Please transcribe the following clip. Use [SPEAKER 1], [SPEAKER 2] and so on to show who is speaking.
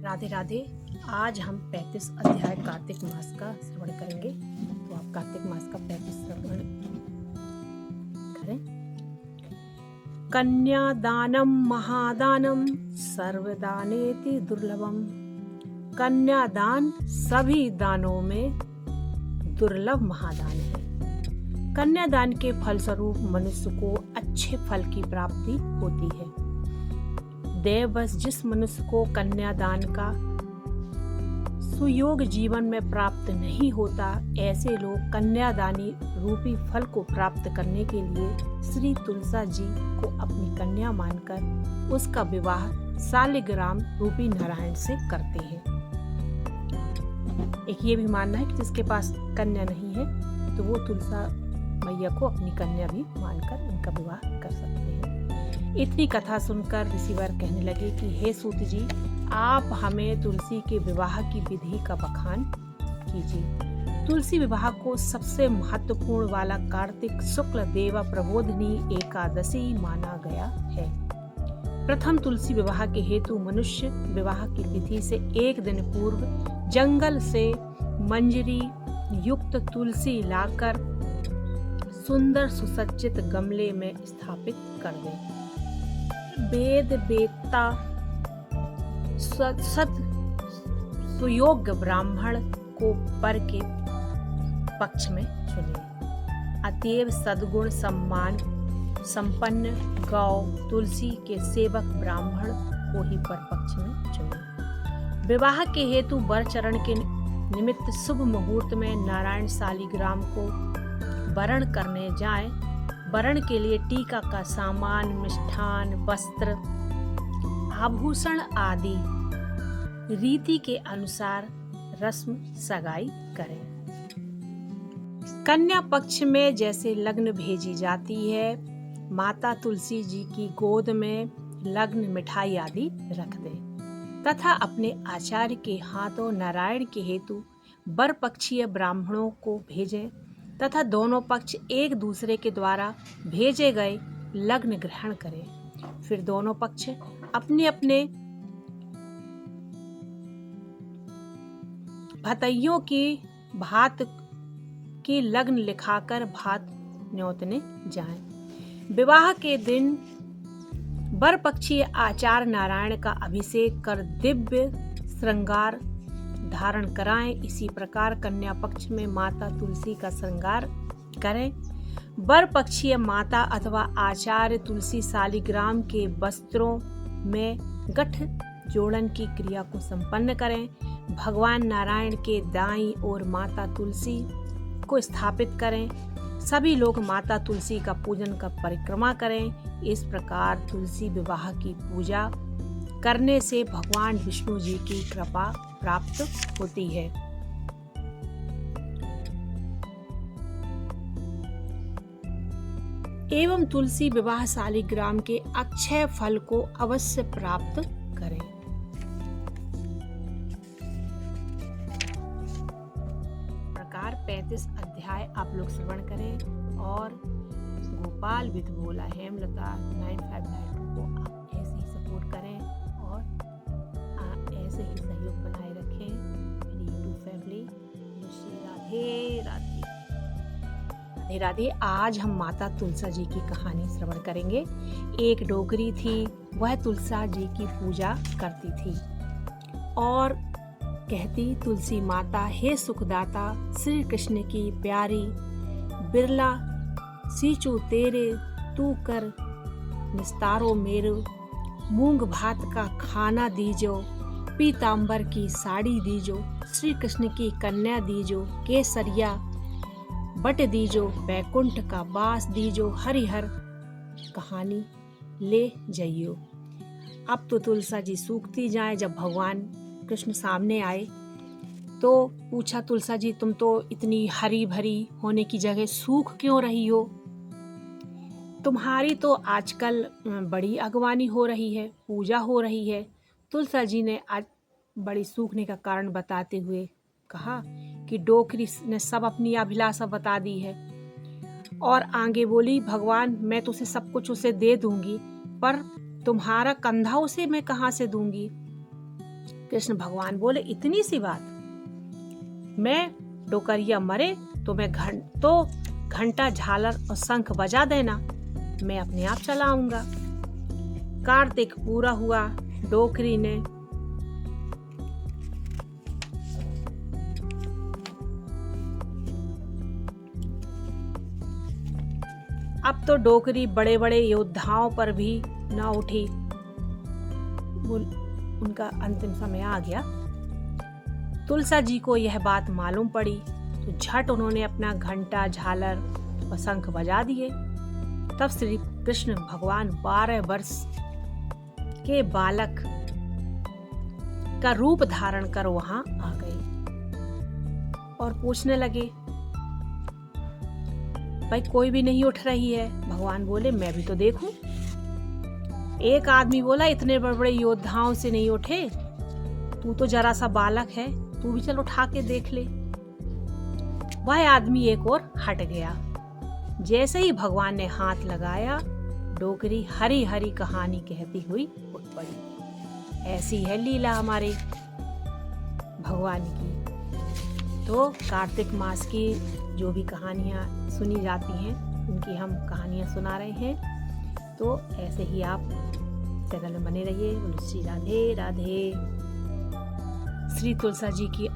[SPEAKER 1] राधे राधे। आज हम 35 अध्याय कार्तिक मास का श्रवण करेंगे। तो आप कार्तिक मास का 35 श्रवण करें। कन्यादानम महादानम सर्वदानेति दुर्लभम। कन्यादान सभी दानों में दुर्लभ महादान है। कन्यादान के फलस्वरूप मनुष्य को अच्छे फल की प्राप्ति होती है। देववश जिस मनुष्य को कन्यादान का सुयोग जीवन में प्राप्त नहीं होता, ऐसे लोग कन्यादानी रूपी फल को प्राप्त करने के लिए श्री तुलसा जी को अपनी कन्या मानकर उसका विवाह शालिग्राम रूपी नारायण से करते हैं। एक ये भी मानना है कि जिसके पास कन्या नहीं है तो वो तुलसा मैया को अपनी कन्या भी मानकर उनका विवाह कर सकते हैं। इतनी कथा सुनकर ऋषिवर कहने लगे कि हे सूत जी, आप हमें तुलसी के विवाह की विधि का बखान कीजिए। तुलसी विवाह को सबसे महत्वपूर्ण वाला कार्तिक शुक्ल देवा प्रबोधिनी एकादशी माना गया है। प्रथम तुलसी विवाह के हेतु मनुष्य विवाह की तिथि से एक दिन पूर्व जंगल से मंजरी युक्त तुलसी लाकर सुंदर सुसज्जित गमले में स्थापित कर दें। वेद वेत्ता सत सुयोग्य ब्राह्मण को वर के पक्ष में चुने। अतएव सद्गुण सम्मान संपन्न गौ तुलसी के सेवक ब्राह्मण को ही वर पक्ष में चुने। विवाह के हेतु वर चरण के निमित्त शुभ मुहूर्त में नारायण शालिग्राम को वरण करने जाएं। वरण के लिए टीका का सामान, मिष्ठान, वस्त्र, आभूषण आदि रीति के अनुसार रस्म सगाई करें। कन्या पक्ष में जैसे लग्न भेजी जाती है, माता तुलसी जी की गोद में लग्न मिठाई आदि रख दें तथा अपने आचार्य के हाथों नारायण के हेतु वर पक्षीय ब्राह्मणों को भेजें तथा दोनों पक्ष एक दूसरे के द्वारा भेजे गए लग्न ग्रहण करें। फिर दोनों पक्ष अपने अपने भतैयों की भात की लग्न लिखाकर भात न्योतने जाएं। विवाह के दिन वर पक्षीय आचार्य नारायण का अभिषेक कर दिव्य श्रृंगार धारण कराएं। इसी प्रकार कन्या पक्ष में माता तुलसी का श्रृंगार करें। वर पक्षीय माता अथवा आचार्य तुलसी शालिग्राम के वस्त्रों में गठ जोड़न की क्रिया को संपन्न करें। भगवान नारायण के दाईं ओर माता तुलसी को स्थापित करें। सभी लोग माता तुलसी का पूजन का परिक्रमा करें। इस प्रकार तुलसी विवाह की पूजा करने से भगवान विष्णु जी की कृपा प्राप्त होती है। एवं तुलसी विवाह शालिग्राम के अक्षय फल को अवश्य प्राप्त करें। प्रकार 35 अध्याय आप लोग श्रवण करें और गोपाल विद बोला हेमलता 9592 को आप ऐसे ही सपोर्ट करें और ऐसे ही सहयोग बनाए रखें। मेरी यूट्यूब फैमिली राधे राधे राधे राधे। आज हम माता तुलसा जी की कहानी श्रवण करेंगे। एक डोगरी थी, वह तुलसा जी की पूजा करती थी और कहती, तुलसी माता हे सुखदाता, श्री कृष्ण की प्यारी, बिरला सींचू तेरे, तू कर निस्तारो मेरो, मूंग भात का खाना दीजो, पीतांबर की साड़ी दीजो, श्री कृष्ण की कन्या दीजो, केसरिया बट दीजो, बैकुंठ का बास दीजो, हरिहर कहानी ले जाइयो। अब तो तुलसा जी सूखती जाए। जब भगवान कृष्ण सामने आए तो पूछा, तुलसा जी तुम तो इतनी हरी भरी होने की जगह सूख क्यों रही हो? तुम्हारी तो आजकल बड़ी अगवानी हो रही है, पूजा हो रही है। तुलसा जी ने आज बड़ी सूखने का कारण बताते हुए कहा कि डोकरी ने सब अपनी अभिलाषा बता दी है और आगे बोली, भगवान मैं तो उसे सब कुछ उसे दे दूंगी, पर तुम्हारा कंधा उसे मैं कहाँ से दूंगी? कृष्ण भगवान बोले, इतनी सी बात, मैं डोकरिया मरे तो घंटा, झालर और शंख बजा देना, मैं अपने आप चला आऊंगा। कार्तिक पूरा हुआ, डोकरी ने अब तो डोकरी बड़े बड़े योद्धाओं पर भी न उठी। उनका अंतिम समय आ गया। तुलसा जी को यह बात मालूम पड़ी तो झट उन्होंने अपना घंटा, झालर और शंख बजा दिए। तब श्री कृष्ण भगवान 12 वर्ष के बालक का रूप धारण कर वहां आ गए और पूछने लगे, भाई कोई भी नहीं उठ रही है। भगवान बोले, मैं भी तो देखूं। एक आदमी बोला, इतने बड़े बड़े योद्धाओं से नहीं उठे, तू तो जरा सा बालक है, तू भी चल उठा के देख ले। वह आदमी एक और हट गया। जैसे ही भगवान ने हाथ लगाया, डोकरी हरी हरी कहानी कहती हुई उठ पड़ी। ऐसी है लीला हमारे भगवान की। तो कार्तिक मास की जो भी कहानियाँ सुनी जाती हैं, उनकी हम कहानियाँ सुना रहे हैं। तो ऐसे ही आप चैनल में बने रहिए। बोलो श्री राधे राधे। श्री तुलसा जी की